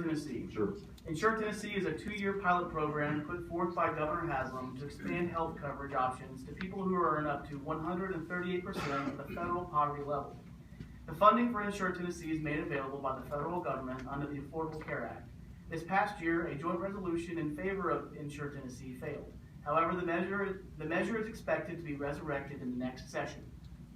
Tennessee. Sure. Insure Tennessee is a 2-year pilot program put forth by Governor Haslam to expand health coverage options to people who earn up to 138% of the federal poverty level. The funding for Insure Tennessee is made available by the federal government under the Affordable Care Act. This past year, a joint resolution in favor of Insure Tennessee failed. However, the measure is expected to be resurrected in the next session.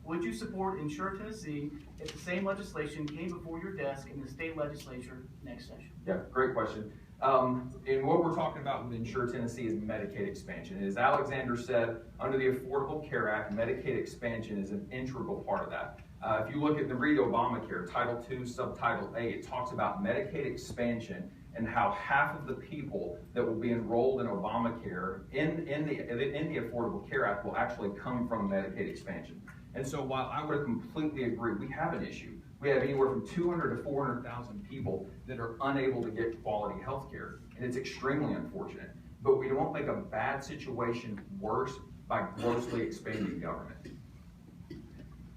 Would you support Insure Tennessee if the same legislation came before your desk in the state legislature next session? Yeah, great question. And what we're talking about with Insure Tennessee is Medicaid expansion. As Alexander said, under the Affordable Care Act, Medicaid expansion is an integral part of that. If you look at the read ObamaCare, Title II, Subtitle A, it talks about Medicaid expansion and how half of the people that will be enrolled in ObamaCare in the Affordable Care Act will actually come from Medicaid expansion. And so while I would completely agree, we have an issue. We have anywhere from 200 to 400,000 people that are unable to get quality health care, and it's extremely unfortunate. But we don't make a bad situation worse by grossly expanding government.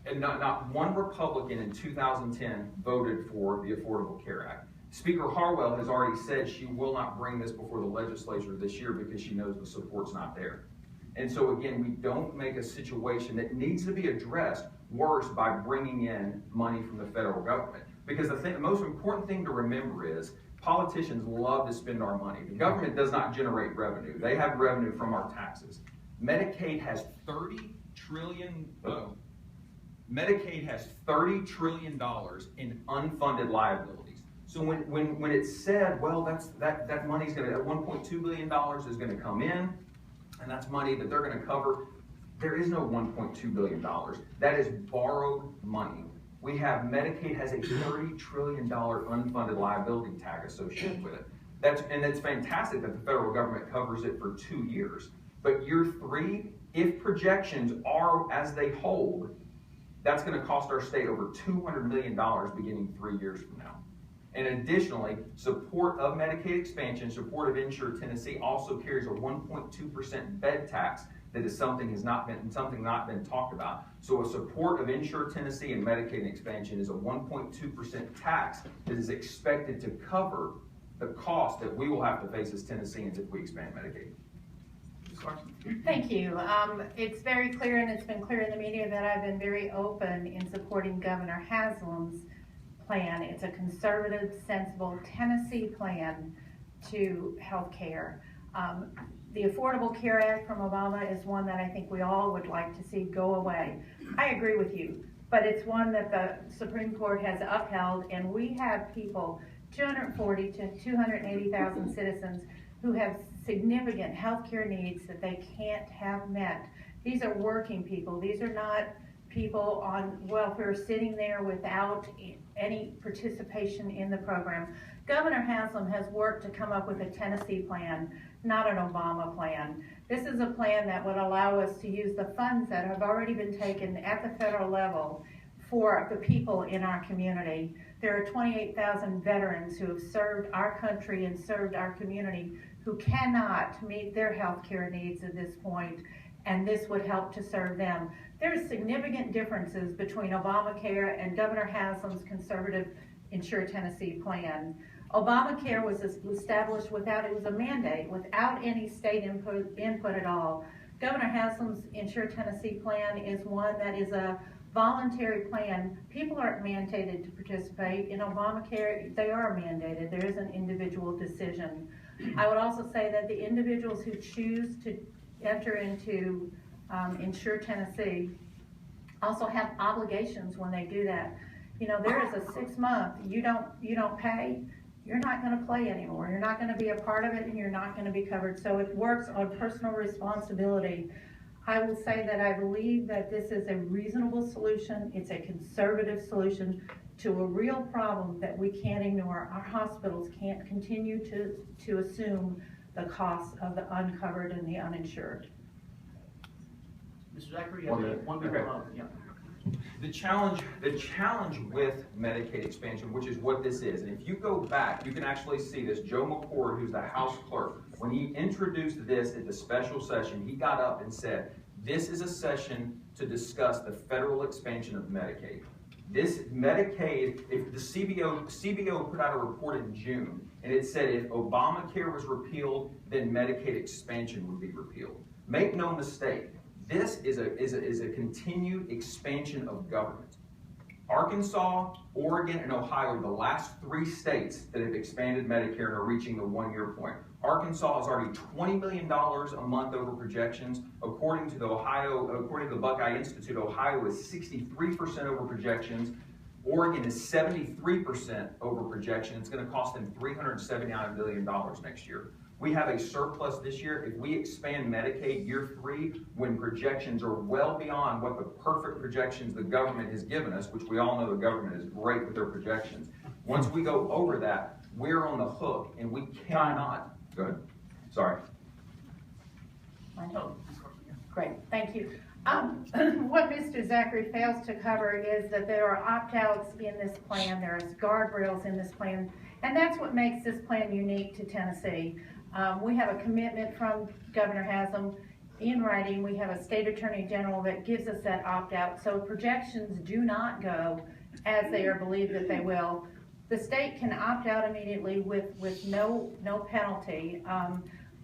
And not one Republican in 2010 voted for the Affordable Care Act. Speaker Harwell has already said she will not bring this before the legislature this year because she knows the support's not there. And so again, we don't make a situation that needs to be addressed worse by bringing in money from the federal government. Because the most important thing to remember is politicians love to spend our money. The government does not generate revenue. They have revenue from our taxes. Medicaid has $30 trillion in unfunded liabilities. So when it's said, well, that money's going to, $1.2 billion is going to come in, and that's money that they're going to cover, there is no $1.2 billion. That is borrowed money. We have Medicaid has a $30 trillion unfunded liability tag associated with it. And it's fantastic that the federal government covers it for 2 years. But year 3, if projections are as they hold, that's going to cost our state over $200 million beginning 3 years from now. And additionally, support of Medicaid expansion, support of Insure Tennessee also carries a 1.2% bed tax that is something not been talked about. So a support of Insure Tennessee and Medicaid expansion is a 1.2% tax that is expected to cover the cost that we will have to face as Tennesseans if we expand Medicaid. Thank you. It's very clear, and it's been clear in the media, that I've been very open in supporting Governor Haslam's plan. It's a conservative, sensible Tennessee plan to health care. The Affordable Care Act from Obama is one that I think we all would like to see go away. I agree with you, but it's one that the Supreme Court has upheld, and we have people, 240 to 280,000 citizens, who have significant health care needs that they can't have met. These are working people. These are not people on welfare sitting there without any participation in the program. Governor Haslam has worked to come up with a Tennessee plan, not an Obama plan. This is a plan that would allow us to use the funds that have already been taken at the federal level for the people in our community. There are 28,000 veterans who have served our country and served our community who cannot meet their health care needs at this point, and this would help to serve them. There's significant differences between ObamaCare and Governor Haslam's conservative Insure Tennessee plan. ObamaCare was established without, it was a mandate, without any state input at all. Governor Haslam's Insure Tennessee plan is one that is a voluntary plan. People aren't mandated to participate. In ObamaCare, they are mandated. There is an individual decision. I would also say that the individuals who choose to enter into Insure Tennessee also have obligations when they do that. You know, there is a 6-month, you don't pay, you're not going to play anymore. You're not going to be a part of it, and you're not going to be covered. So it works on personal responsibility. I will say that I believe that this is a reasonable solution. It's a conservative solution to a real problem that we can't ignore. Our hospitals can't continue to assume the costs of the uncovered and the uninsured. Mr. Zachary, you have one minute. Okay. Yeah. The challenge with Medicaid expansion, which is what this is, and if you go back, you can actually see this. Joe McCord, who's the House clerk, when he introduced this at the special session, he got up and said, this is a session to discuss the federal expansion of Medicaid. This Medicaid, if the CBO put out a report in June, and it said if Obamacare was repealed, then Medicaid expansion would be repealed. Make no mistake, this is a continued expansion of government. Arkansas, Oregon, and Ohio are the last 3 states that have expanded Medicare and are reaching the 1-year point. Arkansas is already $20 million a month over projections. According to the Buckeye Institute, Ohio is 63% over projections. Oregon is 73% over projection. It's going to cost them $379 million next year. We have a surplus this year. If we expand Medicaid year 3, when projections are well beyond what the perfect projections the government has given us, which we all know the government is great with their projections. Once we go over that, we're on the hook, and we cannot. Go ahead. Sorry. Great, thank you. What Mr. Zachary fails to cover is that there are opt-outs in this plan, there's guardrails in this plan, and that's what makes this plan unique to Tennessee. We have a commitment from Governor Haslam in writing. We have a state attorney general that gives us that opt-out, so projections do not go as they are believed that they will. The state can opt out immediately with no penalty,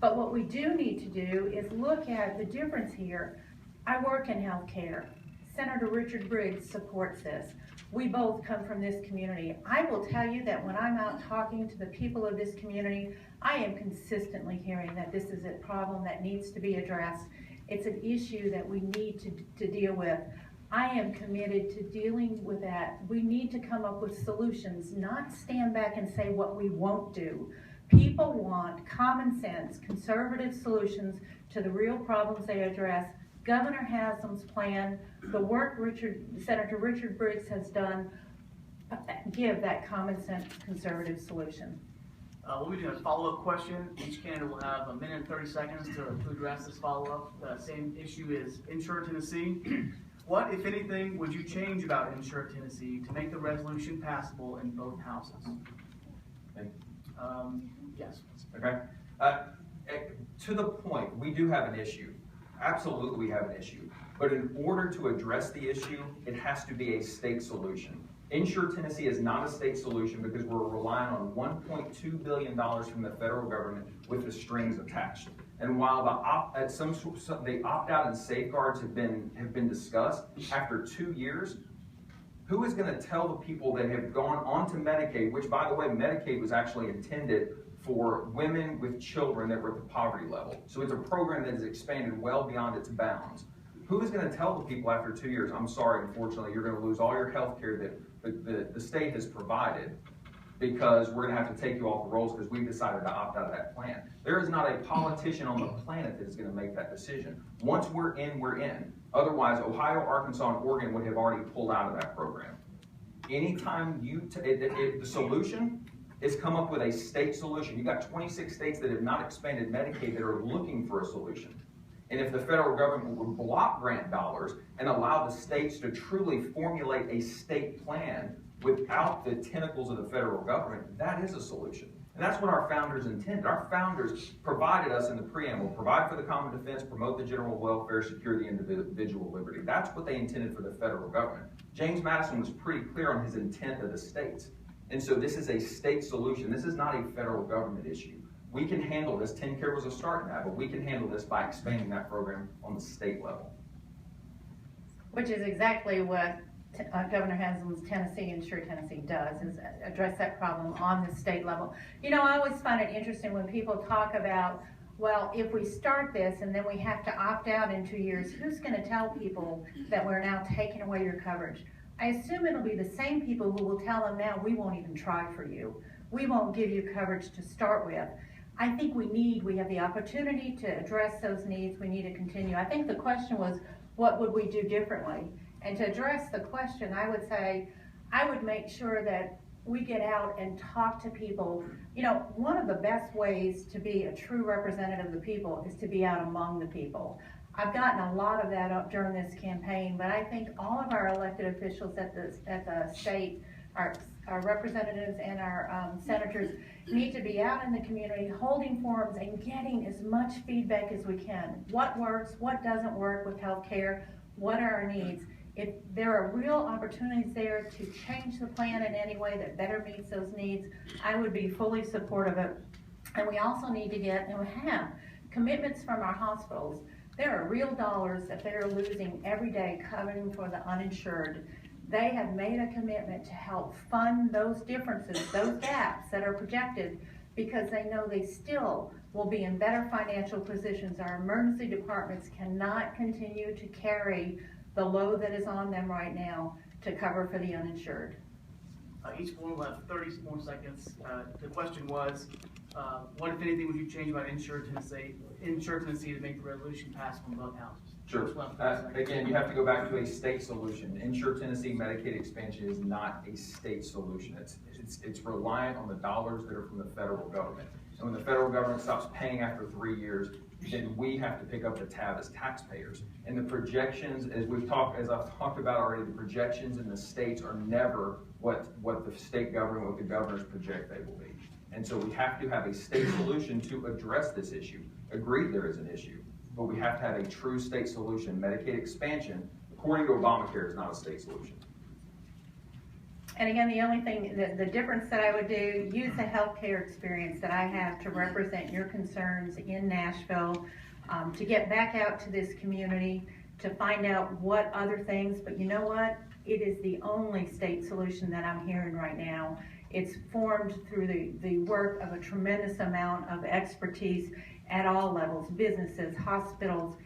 but what we do need to do is look at the difference here. I work in healthcare. Senator Richard Briggs supports this. We both come from this community. I will tell you that when I'm out talking to the people of this community, I am consistently hearing that this is a problem that needs to be addressed. It's an issue that we need to deal with. I am committed to dealing with that. We need to come up with solutions, not stand back and say what we won't do. People want common sense, conservative solutions to the real problems they address. Governor Haslam's plan, the work Senator Richard Briggs has done, give that common sense conservative solution. We'll be doing a follow-up question. Each candidate will have 1 minute and 30 seconds to address this follow-up. The same issue is InsureTN. What, if anything, would you change about InsureTN to make the resolution passable in both houses? Yes. Okay. To the point, we do have an issue. Absolutely, we have an issue. But in order to address the issue, it has to be a state solution. InsureTN is not a state solution because we're relying on $1.2 billion from the federal government with the strings attached. And while the opt-out and safeguards have been discussed, after 2 years, who is going to tell the people that have gone onto Medicaid, which, by the way, Medicaid was actually intended for women with children that were at the poverty level. So it's a program that has expanded well beyond its bounds. Who is going to tell the people after 2 years, I'm sorry, unfortunately, you're going to lose all your health care that the state has provided because we're going to have to take you off the rolls because we've decided to opt out of that plan. There is not a politician on the planet that is going to make that decision. Once we're in, we're in. Otherwise, Ohio, Arkansas, and Oregon would have already pulled out of that program. Anytime the solution is come up with a state solution. You've got 26 states that have not expanded Medicaid that are looking for a solution. And if the federal government would block grant dollars and allow the states to truly formulate a state plan without the tentacles of the federal government, that is a solution. And that's what our founders intended. Our founders provided us in the preamble, provide for the common defense, promote the general welfare, secure the individual liberty. That's what they intended for the federal government. James Madison was pretty clear on his intent of the states. And so this is a state solution. This is not a federal government issue. We can handle this. TennCare was a start in that, but we can handle this by expanding that program on the state level. Which is exactly what Governor Haslam's Tennessee InsureTN does, is address that problem on the state level. You know, I always find it interesting when people talk about, well, if we start this and then we have to opt out in 2 years, who's going to tell people that we're now taking away your coverage? I assume it'll be the same people who will tell them now, we won't even try for you. We won't give you coverage to start with. I think we have the opportunity to address those needs. We need to continue. I think the question was, what would we do differently? And to address the question, I would say, I would make sure that we get out and talk to people. You know, one of the best ways to be a true representative of the people is to be out among the people. I've gotten a lot of that up during this campaign, but I think all of our elected officials at the state, our representatives and our senators, need to be out in the community holding forums and getting as much feedback as we can. What works, what doesn't work with healthcare, what are our needs? If there are real opportunities there to change the plan in any way that better meets those needs, I would be fully supportive of it. And we also need to get, and we have, commitments from our hospitals. There are real dollars that they are losing every day covering for the uninsured. They have made a commitment to help fund those differences, those gaps that are projected, because they know they still will be in better financial positions. Our emergency departments cannot continue to carry the load that is on them right now to cover for the uninsured. Each board will have 30 more seconds. The question was, what if anything would you change about InsureTN to make the resolution pass from both houses? Sure. Again, you have to go back to a state solution. InsureTN Medicaid expansion is not a state solution. It's reliant on the dollars that are from the federal government. And when the federal government stops paying after 3 years, then we have to pick up the tab as taxpayers. And the projections, as I've talked about already, the projections in the states are never what the state government, what the governors project they will be. And so we have to have a state solution to address this issue. Agreed, there is an issue, but we have to have a true state solution. Medicaid expansion, according to ObamaCare, is not a state solution. And again, the only thing, the difference that I would do, use the healthcare experience that I have to represent your concerns in Nashville, to get back out to this community, to find out what other things, but you know what? It is the only state solution that I'm hearing right now. It's formed through the work of a tremendous amount of expertise at all levels, businesses, hospitals,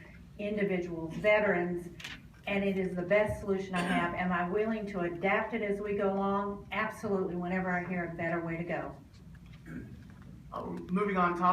individuals, veterans, and it is the best solution I have. Am I willing to adapt it as we go along? Absolutely, whenever I hear a better way to go. Moving on,